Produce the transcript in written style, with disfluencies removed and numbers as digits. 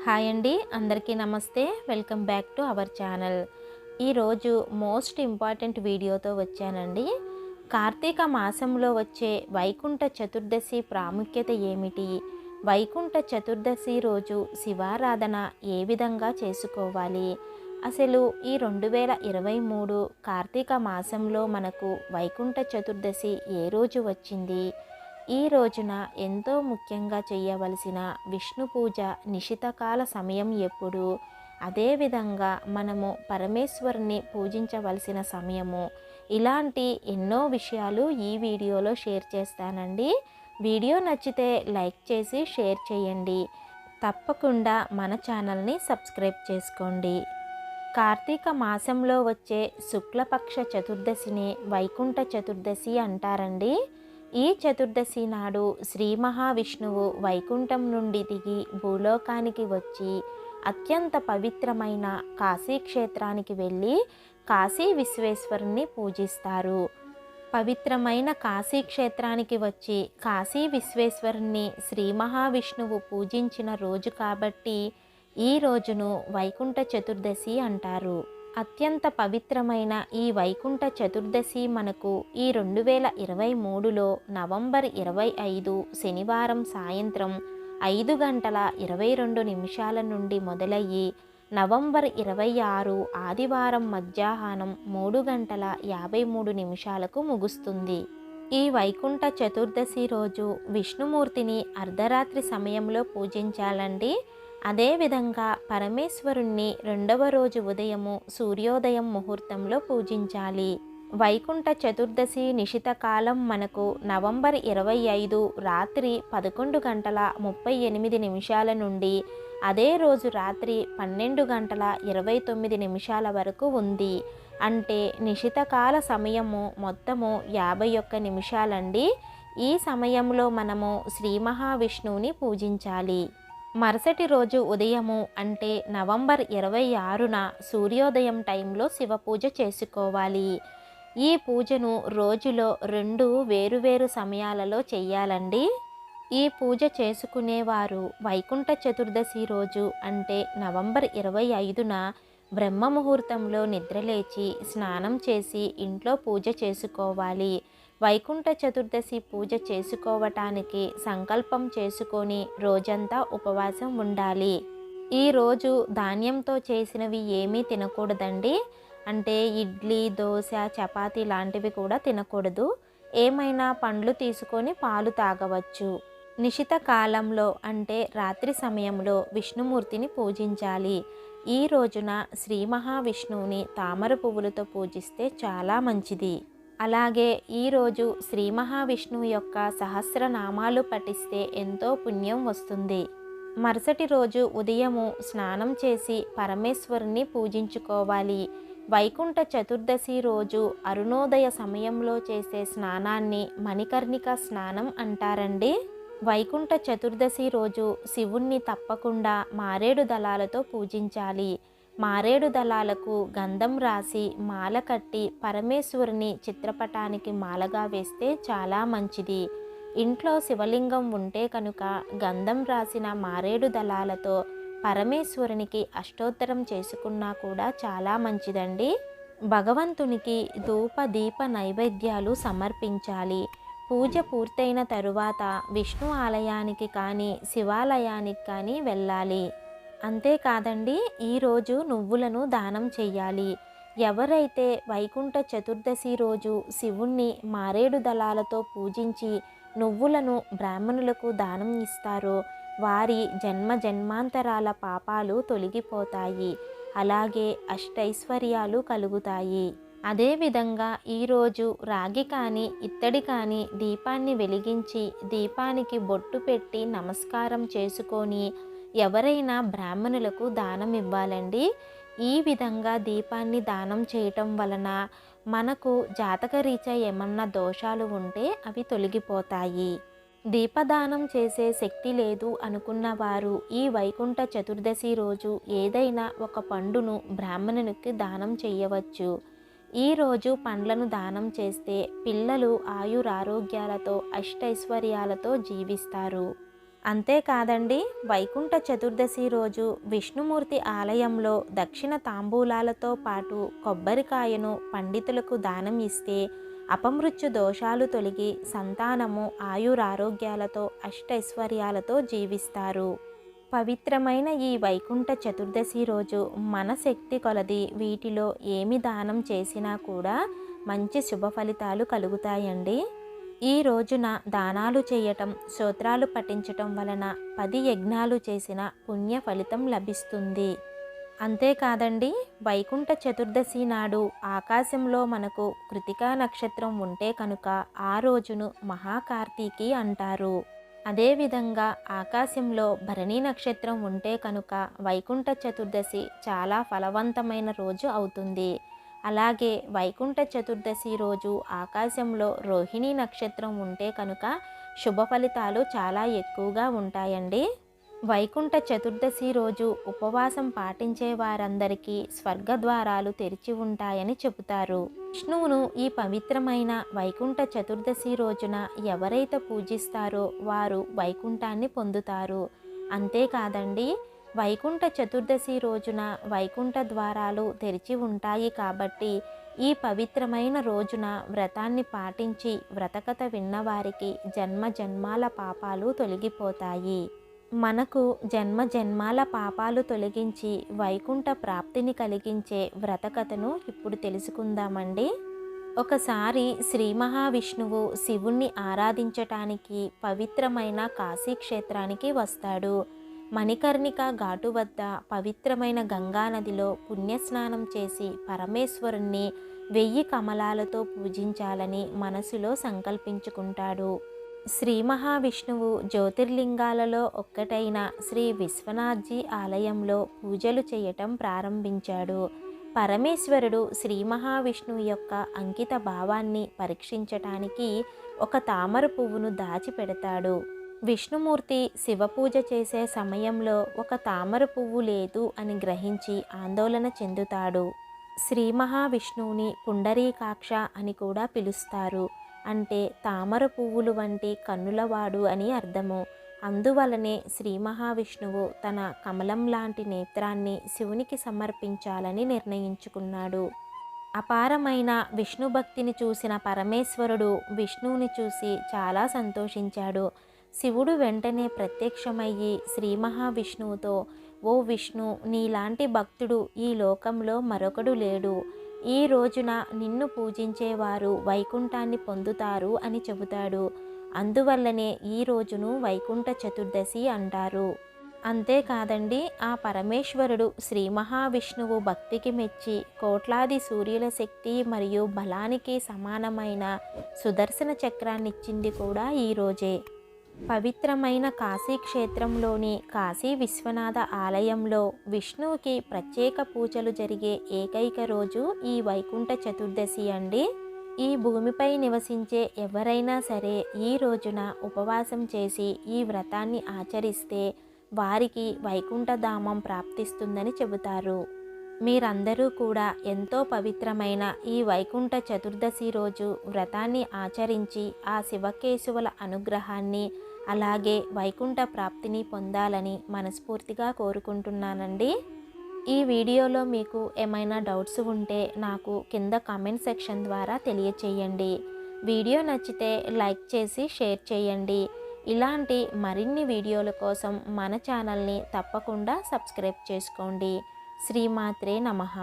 Hi అండి, అందరికీ నమస్తే. Welcome back to our channel. ఈరోజు మోస్ట్ ఇంపార్టెంట్ వీడియోతో వచ్చానండి. కార్తీక మాసంలో వచ్చే వైకుంఠ చతుర్దశి ప్రాముఖ్యత ఏమిటి? వైకుంఠ చతుర్దశి రోజు శివారాధన ఏ విధంగా చేసుకోవాలి? అసలు ఈ 2023 కార్తీక మాసంలో మనకు వైకుంఠ చతుర్దశి ఏ రోజు వచ్చింది? ఈ రోజున ఎంతో ముఖ్యంగా చేయవలసిన విష్ణు పూజ నిశితకాల సమయం ఎప్పుడు? అదేవిధంగా మనము పరమేశ్వరుని పూజించవలసిన సమయము. ఇలాంటి ఎన్నో విషయాలు ఈ వీడియోలో షేర్ చేస్తానండి. వీడియో నచ్చితే లైక్ చేసి షేర్ చేయండి. తప్పకుండా మన ఛానల్ని సబ్స్క్రైబ్ చేసుకోండి. కార్తీక మాసంలో వచ్చే శుక్లపక్ష చతుర్దశిని వైకుంఠ చతుర్దశి అంటారండి. ఈ చతుర్దశి నాడు శ్రీ మహావిష్ణువు వైకుంఠం నుండి దిగి భూలోకానికి వచ్చి అత్యంత పవిత్రమైన కాశీ క్షేత్రానికి వెళ్ళి కాశీ విశ్వేశ్వరుని పూజిస్తారు. పవిత్రమైన కాశీ క్షేత్రానికి వచ్చి కాశీ విశ్వేశ్వరుని శ్రీ మహావిష్ణువు పూజించిన రోజు కాబట్టి ఈ రోజును వైకుంఠ చతుర్దశి అంటారు. అత్యంత పవిత్రమైన ఈ వైకుంఠ చతుర్దశి మనకు ఈ 2023లో నవంబర్ 25 శనివారం సాయంత్రం 5:22 నుండి మొదలయ్యి నవంబర్ 26 ఆదివారం మధ్యాహ్నం 3:53 ముగుస్తుంది. ఈ వైకుంఠ చతుర్దశి రోజు విష్ణుమూర్తిని అర్ధరాత్రి సమయంలో పూజించాలండి. అదేవిధంగా పరమేశ్వరుణ్ణి రెండవ రోజు ఉదయము సూర్యోదయం ముహూర్తంలో పూజించాలి. వైకుంఠ చతుర్దశి నిశిత కాలం మనకు నవంబర్ 25 రాత్రి 11:38 నుండి అదే రోజు రాత్రి 12:29 వరకు ఉంది. అంటే నిశితకాల సమయము మొత్తము 51 నిమిషాలండి. ఈ సమయంలో మనము శ్రీ మహావిష్ణువుని పూజించాలి. మరుసటి రోజు ఉదయము అంటే నవంబర్ 26న సూర్యోదయం టైంలో శివ పూజ చేసుకోవాలి. ఈ పూజను రోజులో 2 వేరువేరు సమయాలలో చెయ్యాలండి. ఈ పూజ చేసుకునేవారు వైకుంఠ చతుర్దశి రోజు అంటే నవంబర్ 25న బ్రహ్మ ముహూర్తంలో నిద్రలేచి స్నానం చేసి ఇంట్లో పూజ చేసుకోవాలి. వైకుంఠ చతుర్దశి పూజ చేసుకోవటానికి సంకల్పం చేసుకొని రోజంతా ఉపవాసం ఉండాలి. ఈరోజు ధాన్యంతో చేసినవి ఏమీ తినకూడదండి. అంటే ఇడ్లీ, దోశ, చపాతీ లాంటివి కూడా తినకూడదు. ఏమైనా పండ్లు తీసుకొని పాలు తాగవచ్చు. నిశిత కాలంలో అంటే రాత్రి సమయంలో విష్ణుమూర్తిని పూజించాలి. ఈ రోజున శ్రీ మహావిష్ణువుని తామర పువ్వులతో పూజిస్తే చాలా మంచిది. అలాగే ఈరోజు శ్రీ మహావిష్ణువు యొక్క సహస్రనామాలు పఠిస్తే ఎంతో పుణ్యం వస్తుంది. మరుసటి రోజు ఉదయము స్నానం చేసి పరమేశ్వరుని పూజించుకోవాలి. వైకుంఠ చతుర్దశి రోజు అరుణోదయ సమయంలో చేసే స్నానాన్ని మణికర్ణిక స్నానం అంటారండి. వైకుంఠ చతుర్దశి రోజు శివుణ్ణి తప్పకుండా మారేడు దళాలతో పూజించాలి. మారేడు దళాలకు గంధం రాసి మాల కట్టి పరమేశ్వరుని చిత్రపటానికి మాలగా వేస్తే చాలా మంచిది. ఇంట్లో శివలింగం ఉంటే కనుక గంధం రాసిన మారేడు దళాలతో పరమేశ్వరునికి అష్టోత్తరం చేసుకున్నా కూడా చాలా మంచిదండి. భగవంతునికి ధూప దీప నైవేద్యాలు సమర్పించాలి. పూజ పూర్తయిన తరువాత విష్ణు ఆలయానికి కానీ శివాలయానికి కానీ వెళ్ళాలి. అంతేకాదండి, ఈరోజు నువ్వులను దానం చెయ్యాలి. ఎవరైతే వైకుంఠ చతుర్దశి రోజు శివుణ్ణి మారేడు దళాలతో పూజించి నువ్వులను బ్రాహ్మణులకు దానం ఇస్తారో వారి జన్మ జన్మాంతరాల పాపాలు తొలగిపోతాయి. అలాగే అష్టైశ్వర్యాలు కలుగుతాయి. అదేవిధంగా ఈరోజు రాగి కానీ ఇత్తడి కానీ దీపాన్ని వెలిగించి దీపానికి బొట్టు పెట్టి నమస్కారం చేసుకొని ఎవరైనా బ్రాహ్మణులకు దానం ఇవ్వాలండి. ఈ విధంగా దీపాన్ని దానం చేయటం వలన మనకు జాతకరీత్యా ఏమన్నా దోషాలు ఉంటే అవి తొలగిపోతాయి. దీపదానం చేసే శక్తి లేదు అనుకున్న వారు ఈ వైకుంఠ చతుర్దశి రోజు ఏదైనా ఒక పండును బ్రాహ్మణునికి దానం చేయవచ్చు. ఈరోజు పండ్లను దానం చేస్తే పిల్లలు ఆయురారోగ్యాలతో అష్టైశ్వర్యాలతో జీవిస్తారు. అంతేకాదండి, వైకుంఠ చతుర్దశి రోజు విష్ణుమూర్తి ఆలయంలో దక్షిణ తాంబూలాలతో పాటు కొబ్బరికాయను పండితులకు దానం ఇస్తే అపమృత్యు దోషాలు తొలగి సంతానము ఆయురారోగ్యాలతో అష్టైశ్వర్యాలతో జీవిస్తారు. పవిత్రమైన ఈ వైకుంఠ చతుర్దశి రోజు మన శక్తి కొలది వీటిలో ఏమి దానం చేసినా కూడా మంచి శుభ ఫలితాలు కలుగుతాయండి. ఈ రోజున దానాలు చేయటం, స్తోత్రాలు పఠించటం వలన 10 యజ్ఞాలు చేసిన పుణ్య ఫలితం లభిస్తుంది. అంతేకాదండి, వైకుంఠ చతుర్దశి నాడు ఆకాశంలో మనకు కృతికా నక్షత్రం ఉంటే కనుక ఆ రోజును మహాకార్తీకి అంటారు. అదేవిధంగా ఆకాశంలో భరణి నక్షత్రం ఉంటే కనుక వైకుంఠ చతుర్దశి చాలా ఫలవంతమైన రోజు అవుతుంది. అలాగే వైకుంఠ చతుర్దశి రోజు ఆకాశంలో రోహిణి నక్షత్రం ఉంటే కనుక శుభ ఫలితాలు చాలా ఎక్కువగా ఉంటాయండి. వైకుంఠ చతుర్దశి రోజు ఉపవాసం పాటించే వారందరికీ స్వర్గద్వారాలు తెరిచి ఉంటాయని చెబుతారు. విష్ణువును ఈ పవిత్రమైన వైకుంఠ చతుర్దశి రోజున ఎవరైతే పూజిస్తారో వారు వైకుంఠాన్ని పొందుతారు. అంతేకాదండి, వైకుంఠ చతుర్దశి రోజున వైకుంఠ ద్వారాలు తెరిచి ఉంటాయి కాబట్టి ఈ పవిత్రమైన రోజున వ్రతాన్ని పాటించి వ్రతకథ విన్నవారికి జన్మ జన్మాల పాపాలు తొలగిపోతాయి. మనకు జన్మ జన్మాల పాపాలు తొలగించి వైకుంఠ ప్రాప్తిని కలిగించే వ్రతకథను ఇప్పుడు తెలుసుకుందామండి. ఒకసారి శ్రీ మహావిష్ణువు శివుణ్ణి ఆరాధించటానికి పవిత్రమైన కాశీ క్షేత్రానికి వస్తాడు. మణికర్ణిక ఘాటు వద్ద పవిత్రమైన గంగానదిలో పుణ్యస్నానం చేసి పరమేశ్వరుణ్ణి 1000 కమలాలతో పూజించాలని మనసులో సంకల్పించుకుంటాడు. శ్రీ మహావిష్ణువు జ్యోతిర్లింగాలలో ఒక్కటైన శ్రీ విశ్వనాథ్జీ ఆలయంలో పూజలు చేయటం ప్రారంభించాడు. పరమేశ్వరుడు శ్రీ మహావిష్ణువు యొక్క అంకిత భావాన్ని పరీక్షించటానికి ఒక తామర పువ్వును దాచిపెడతాడు. విష్ణుమూర్తి శివపూజ చేసే సమయంలో ఒక తామర పువ్వు లేదు అని గ్రహించి ఆందోళన చెందుతాడు. శ్రీ మహావిష్ణువుని పుండరీకాక్ష అని కూడా పిలుస్తారు. అంటే తామర పువ్వులు వంటి కన్నులవాడు అని అర్థము. అందువలనే శ్రీ మహావిష్ణువు తన కమలం లాంటి నేత్రాన్ని శివునికి సమర్పించాలని నిర్ణయించుకున్నాడు. అపారమైన విష్ణు భక్తిని చూసిన పరమేశ్వరుడు విష్ణువుని చూసి చాలా సంతోషించాడు. శివుడు వెంటనే ప్రత్యక్షమయ్యి శ్రీ మహావిష్ణువుతో, ఓ విష్ణు, నీలాంటి భక్తుడు ఈ లోకంలో మరొకడు లేడు. ఈ రోజున నిన్ను పూజించేవారు వైకుంఠాన్ని పొందుతారు అని చెబుతాడు. అందువల్లనే ఈ రోజును వైకుంఠ చతుర్దశి అంటారు. అంతేకాదండి, ఆ పరమేశ్వరుడు శ్రీ మహావిష్ణువు భక్తికి మెచ్చి కోట్లాది సూర్యుల శక్తి మరియు బలానికి సమానమైన సుదర్శన చక్రాన్నిచ్చింది కూడా ఈ రోజే. పవిత్రమైన కాశీ క్షేత్రంలోని కాశీ విశ్వనాథ ఆలయంలో విష్ణువుకి ప్రత్యేక పూజలు జరిగే ఏకైక రోజు ఈ వైకుంఠ చతుర్దశి అండి. ఈ భూమిపై నివసించే ఎవరైనా సరే ఈ రోజున ఉపవాసం చేసి ఈ వ్రతాన్ని ఆచరిస్తే వారికి వైకుంఠధామం ప్రాప్తిస్తుందని చెబుతారు. మీరందరూ కూడా ఎంతో పవిత్రమైన ఈ వైకుంఠ చతుర్దశి రోజు వ్రతాన్ని ఆచరించి ఆ శివకేశవుల అనుగ్రహాన్ని అలాగే వైకుంఠ ప్రాప్తిని పొందాలని మనస్ఫూర్తిగా కోరుకుంటున్నానండి. ఈ వీడియోలో మీకు ఏమైనా డౌట్స్ ఉంటే నాకు కింద కామెంట్ సెక్షన్ ద్వారా తెలియచేయండి. వీడియో నచ్చితే లైక్ చేసి షేర్ చేయండి. ఇలాంటి మరిన్ని వీడియోల కోసం మన ఛానల్ని తప్పకుండా సబ్స్క్రైబ్ చేసుకోండి. శ్రీమాత్రే నమః.